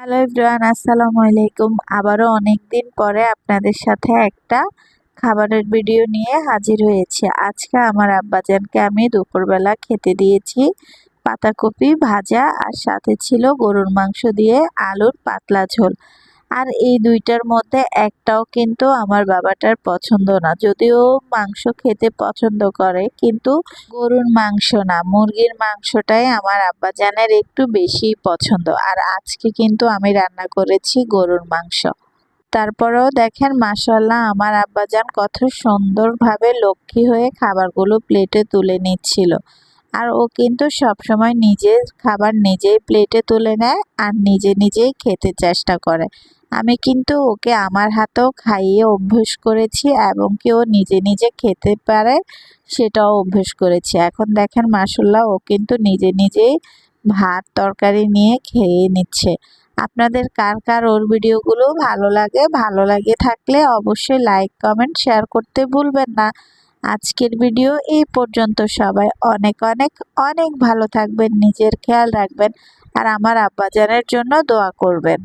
Hello everyone, আসসালামু আলাইকুম। আবারও অনেক দিন পরে আপনাদের সাথে একটা খাবারের ভিডিও নিয়ে হাজির হয়েছি। আজকে আমার আব্বাজানকে আমি দুপুরবেলা খেতে দিয়েছি পাতাকপি ভাজা, আর সাথে ছিল গরুর মাংস দিয়ে আলুর পাতলা ঝোল। আর এই দুইটার মধ্যে একটাও কিন্তু আমার বাবাটার পছন্দ না, যদিও মাংস খেতে পছন্দ করে, কিন্তু গরুর মাংস না, মুরগির মাংসটাই আমার আব্বাজানের একটু বেশি পছন্দ। আর আজকে কিন্তু আমি রান্না করেছি গরুর মাংস। তারপরেও দেখেন মাশাআল্লাহ আমার আব্বাজান কত সুন্দরভাবে লক্ষ্মী হয়ে খাবারগুলো প্লেটে তুলে নিচ্ছিল। আর ও কিন্তু সবসময় নিজের খাবার নিজেই প্লেটে তুলে নেয় আর নিজেই খেতে চেষ্টা করে। আমি কিন্তু ওকে আমার হাতেও খাইয়ে অভ্যেস করেছি, এবং কি ও নিজে খেতে পারে সেটাও অভ্যেস করেছি। এখন দেখেন মাশাআল্লাহ ও কিন্তু নিজেই ভাত তরকারি নিয়ে খেয়ে নিচ্ছে। আপনাদের কার কার ওর ভিডিওগুলো ভালো লাগে থাকলে অবশ্যই লাইক কমেন্ট শেয়ার করতে ভুলবেন না। আজকের ভিডিও এই পর্যন্ত। সবাই অনেক ভালো থাকবেন, নিজের খেয়াল রাখবেন, আর আমার আব্বাজানের জন্য দোয়া করবেন।